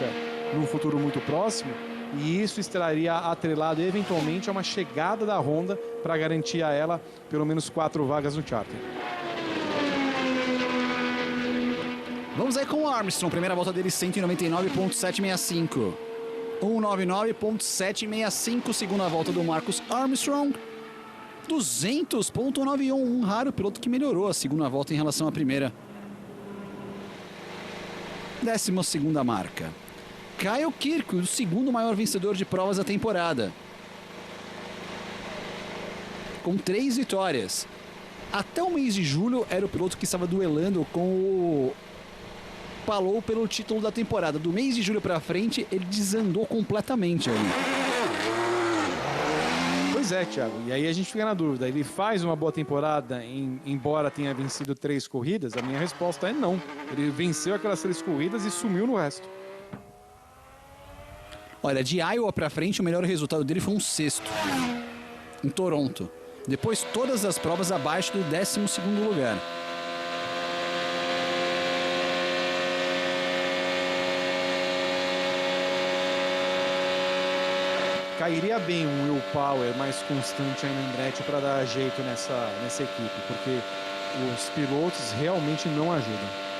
num futuro muito próximo, e isso estaria atrelado eventualmente a uma chegada da Honda para garantir a ela pelo menos 4 vagas no charter. Vamos aí com o Armstrong, primeira volta dele 199.765. 199.765, segunda volta do Marcus Armstrong 200.91, um raro piloto que melhorou a segunda volta em relação à primeira. 12ª marca. Kyle Kirkwood, o segundo maior vencedor de provas da temporada, com 3 vitórias. Até o mês de julho era o piloto que estava duelando com o Palou pelo título da temporada. Do mês de julho para frente ele desandou completamente ali. Pois Pois é, Thiago. E aí a gente fica na dúvida. Ele faz uma boa temporada, embora tenha vencido 3 corridas? A minha resposta é não. Ele venceu aquelas 3 corridas e sumiu no resto. Olha, de Iowa pra frente, o melhor resultado dele foi um 6º em Toronto. Depois, todas as provas abaixo do 12º lugar. Cairia bem um Will Power mais constante aí no Andretti para dar jeito nessa equipe, porque os pilotos realmente não ajudam.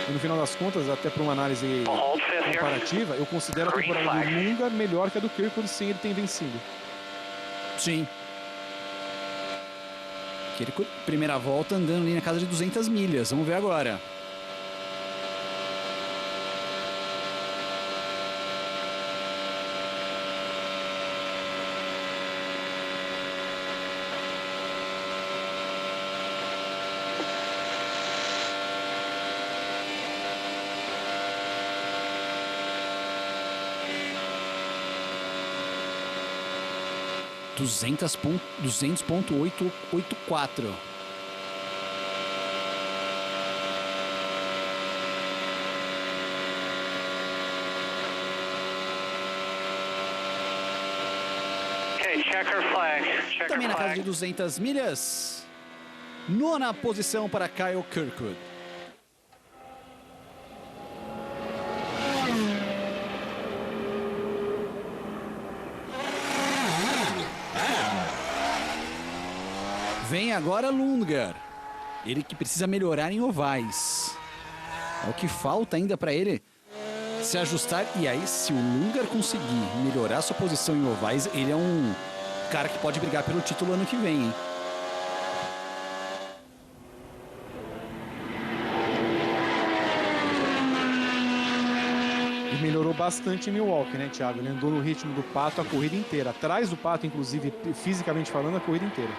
E no final das contas, até para uma análise comparativa, eu considero a temporada do Lunga melhor que a do Kirkwood sem ele ter vencido. Sim. Kirkwood, primeira volta, andando ali na casa de 200 milhas. Vamos ver agora. Hold 200.884. Okay, checker flag. Checker Também na casa de flag. 200 milhas. Nona posição para Kyle Kirkwood. Vem agora Lundgaard. Ele que precisa melhorar em ovais. É o que falta ainda para ele se ajustar. E aí, se o Lundgaard conseguir melhorar sua posição em ovais, ele é um cara que pode brigar pelo título ano que vem, hein? E melhorou bastante em Milwaukee, né, Thiago? Ele andou no ritmo do Pato a corrida inteira. Atrás do Pato, inclusive, fisicamente falando, a corrida inteira.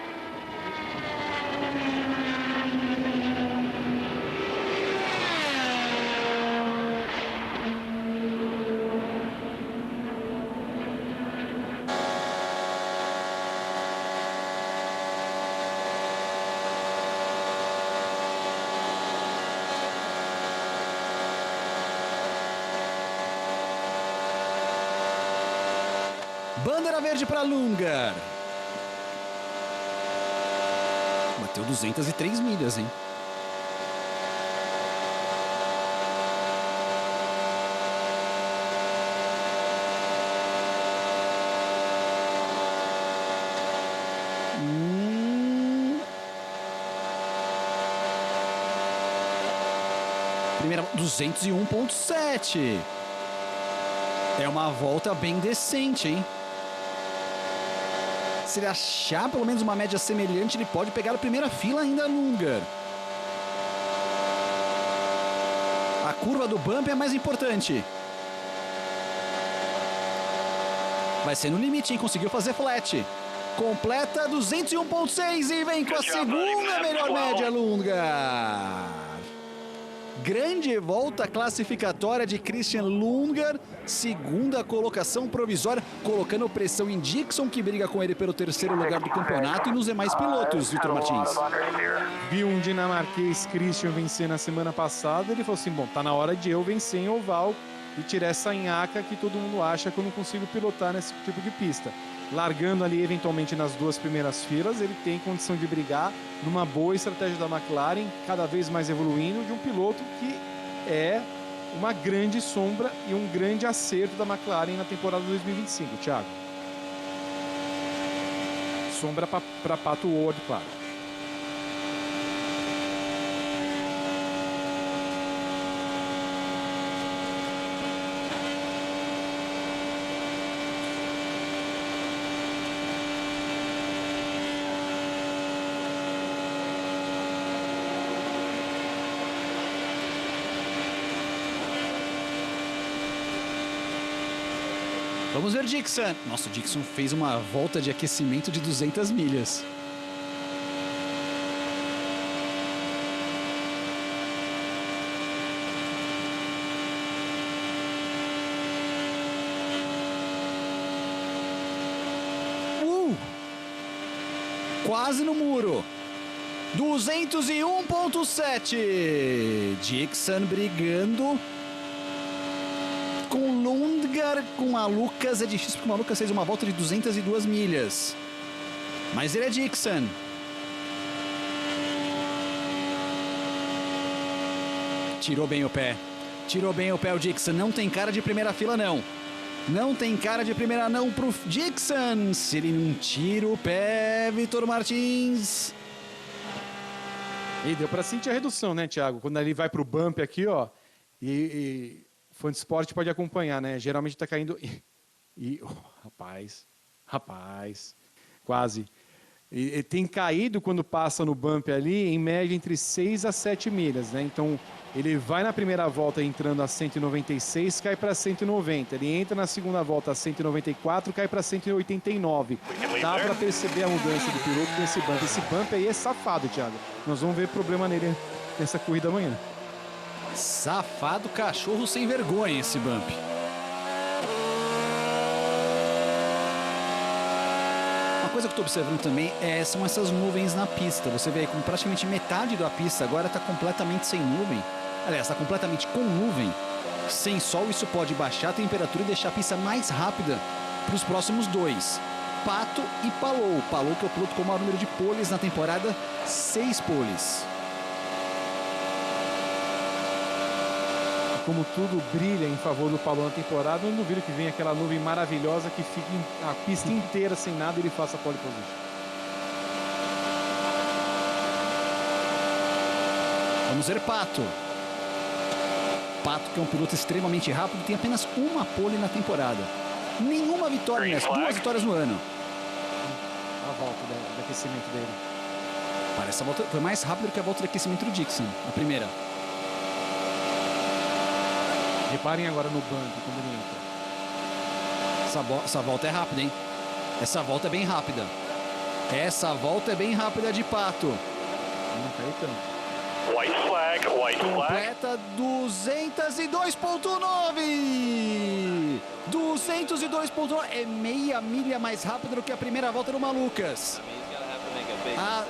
Bandeira verde para Lundgaard. Bateu 203 milhas, hein? Primeira 201.7. É uma volta bem decente, hein? Se ele achar pelo menos uma média semelhante, ele pode pegar a primeira fila ainda, Lundgaard. A curva do bump é mais importante. Vai ser no limite, hein? Conseguiu fazer flat. Completa 201.6 e vem com a segunda melhor média, Lundgaard. Grande volta classificatória de Christian Lundgaard, segunda colocação provisória, colocando pressão em Dixon, que briga com ele pelo terceiro lugar do campeonato, e nos demais pilotos, Vitor Martins. Viu um dinamarquês, Christian, vencer na semana passada, ele falou assim, bom, tá na hora de eu vencer em oval e tirar essa nhaca que todo mundo acha que eu não consigo pilotar nesse tipo de pista. Largando ali eventualmente nas 2 primeiras filas, ele tem condição de brigar numa boa estratégia da McLaren, cada vez mais evoluindo, de um piloto que é uma grande sombra e um grande acerto da McLaren na temporada 2025, Thiago. Sombra para Pato Ward, claro. Vamos ver Dixon. Nossa, o Dixon fez uma volta de aquecimento de 200 milhas. Quase no muro. 201.7. Dixon brigando com Lundgaard, com Malucas. É difícil porque o Malucas fez uma volta de 202 milhas. Mas ele é Dixon. Tirou bem o pé. Tirou bem o pé o Dixon. Não tem cara de primeira fila, não. Não tem cara de primeira não pro Dixon. Se ele não tira o pé, Vitor Martins. E deu pra sentir a redução, né, Thiago? Quando ele vai pro bump aqui, ó. E fã de esporte pode acompanhar, né? Geralmente tá caindo. Rapaz. Quase. E tem caído quando passa no bump ali, em média entre 6 a 7 milhas, né? Então, ele vai na primeira volta entrando a 196, cai para 190. Ele entra na segunda volta a 194, cai para 189. Dá para perceber a mudança do piloto com esse bump. Esse bump aí é safado, Thiago. Nós vamos ver problema nele nessa corrida amanhã. Safado, cachorro sem vergonha esse bump. Uma coisa que eu estou observando também são essas nuvens na pista. Você vê aí como praticamente metade da pista agora está completamente sem nuvem. Aliás, está completamente com nuvem, sem sol. Isso pode baixar a temperatura e deixar a pista mais rápida para os próximos dois. Pato e Palou. Palou que é o piloto com o maior número de poles na temporada, 6 poles. Como tudo brilha em favor do Palou na temporada, eu não duvido que venha aquela nuvem maravilhosa que fique a pista inteira sem nada e ele faça a pole position. Vamos ver Pato. Pato, que é um piloto extremamente rápido, tem apenas uma pole na temporada. Nenhuma vitória nessa, 2 vitórias no ano. A volta do aquecimento dele. Parece a volta foi mais rápido que a volta de aquecimento do Dixon, a primeira. Reparem agora no bump quando ele entra. Essa volta é rápida, hein? Essa volta é bem rápida. Essa volta é bem rápida de Pato. Não cai tanto. White flag, white flag. Completa 202.9. 202.9 é meia milha mais rápido do que a primeira volta do Malucas. A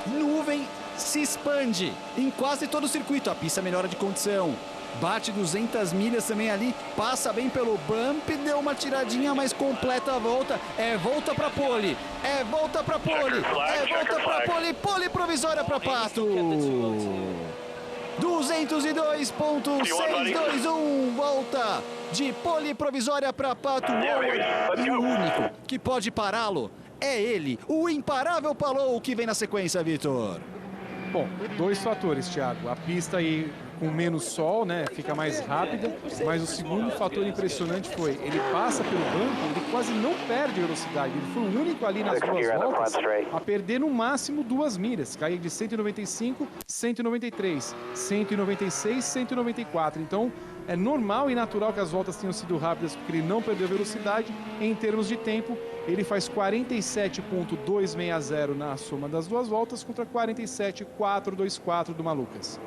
nuvem se expande em quase todo o circuito. A pista melhora de condição. Bate 200 milhas também ali, passa bem pelo bump, deu uma tiradinha, mas completa a volta. É volta pra pole, é volta pra pole, é volta pra pole, pole provisória pra Pato. 202.621, volta de pole provisória pra Pato. E o único que pode pará-lo é ele, o imparável Palou, que vem na sequência, Vitor. Bom, 2 fatores, Thiago. A pista aí com menos sol, né, fica mais rápida, mas o segundo fator impressionante foi, ele passa pelo banco, ele quase não perde velocidade, ele foi o único ali nas 2 voltas a perder no máximo 2 milhas, cair de 195, 193, 196, 194, então é normal e natural que as voltas tenham sido rápidas porque ele não perdeu velocidade. Em termos de tempo, ele faz 47.260 na soma das 2 voltas contra 47.424 do Malucas.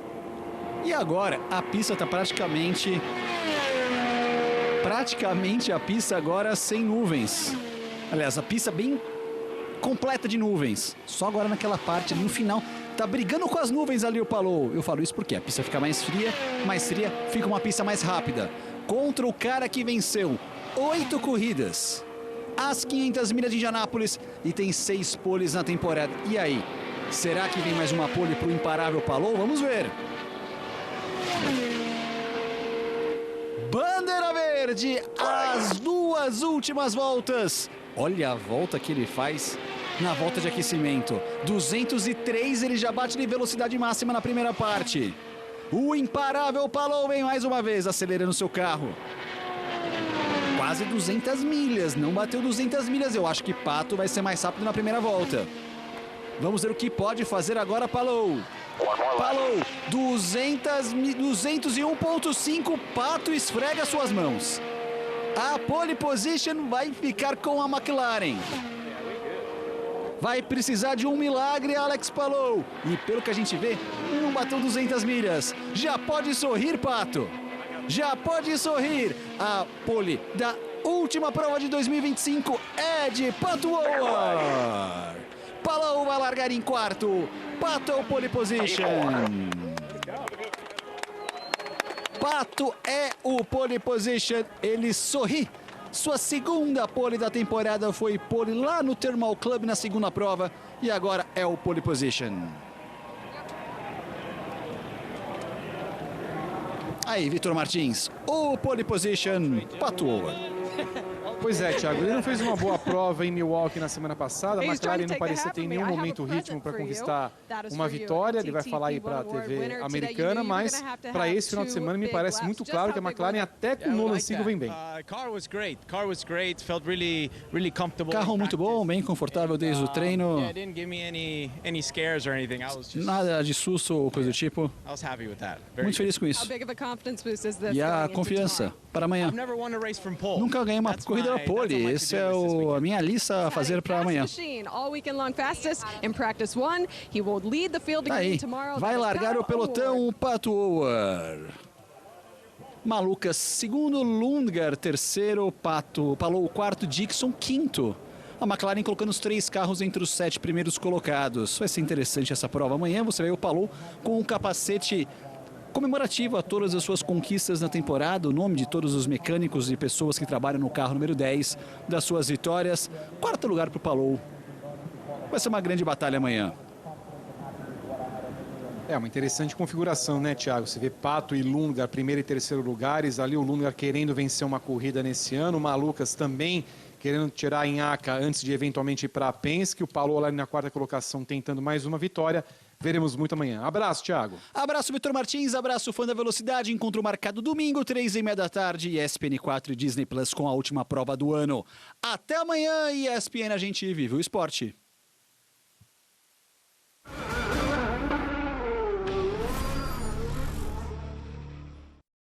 E agora a pista está praticamente a pista agora sem nuvens. Aliás, a pista bem completa de nuvens. Só agora naquela parte ali no final tá brigando com as nuvens ali o Palou. Eu falo isso porque a pista fica mais fria, fica uma pista mais rápida. Contra o cara que venceu 8 corridas, as 500 milhas de Indianápolis e tem 6 poles na temporada. E aí, será que vem mais uma pole pro imparável Palou? Vamos ver. Bandeira verde, as 2 últimas voltas. Olha a volta que ele faz na volta de aquecimento. 203, ele já bate de velocidade máxima na primeira parte. O imparável Palou vem mais uma vez acelerando seu carro. Quase 200 milhas, não bateu 200 milhas. Eu acho que Pato vai ser mais rápido na primeira volta. Vamos ver o que pode fazer agora Palou. Palou, 201.5, Pato esfrega suas mãos. A pole position vai ficar com a McLaren. Vai precisar de um milagre, Alex Palou. E pelo que a gente vê, não bateu 200 milhas. Já pode sorrir, Pato. Já pode sorrir. A pole da última prova de 2025 é de Pato O'Ward. Palou vai largar em quarto. Pato é o pole position. Pato é o pole position. Ele sorri. Sua segunda pole da temporada foi pole lá no Thermal Club na segunda prova. E agora é o pole position. Aí, Vitor Martins, o pole position, Pato O'Ward. Pois é, Thiago, ele não fez uma boa prova em Milwaukee na semana passada. A McLaren não parecia ter em nenhum momento ritmo para conquistar uma vitória. Ele vai falar aí para a TV americana, mas para esse final de semana me parece muito claro que a McLaren até com o Nolan Siegel vem bem. Carro muito bom, bem confortável desde o treino. Nada de susto ou coisa do tipo. Muito feliz com isso. E a confiança para amanhã. Nunca ganhei uma corrida da pole. Essa é a minha lista a fazer para amanhã. Aí, vai largar o pelotão, o Pato O'Ward. Malucas, segundo, Lundgaard, terceiro, Palou, quarto, Dixon, quinto. A McLaren colocando os 3 carros entre os 7 primeiros colocados. Vai ser interessante essa prova. Amanhã você vê o Palou com um capacete comemorativo a todas as suas conquistas na temporada, o nome de todos os mecânicos e pessoas que trabalham no carro número 10 das suas vitórias. Quarto lugar para o Palou. Vai ser uma grande batalha amanhã. É uma interessante configuração, né, Thiago? Você vê Pato e Lundgaard, primeiro e terceiro lugares. Ali o Lundgaard querendo vencer uma corrida nesse ano. O Malucas também querendo tirar a Inhaca antes de eventualmente ir para a Penske. O Palou lá na quarta colocação tentando mais uma vitória. Veremos muito amanhã. Abraço, Thiago. Abraço, Vitor Martins. Abraço, fã da velocidade. Encontro marcado domingo, 3h30 da tarde. ESPN 4 e Disney Plus com a última prova do ano. Até amanhã, ESPN, a gente vive o esporte.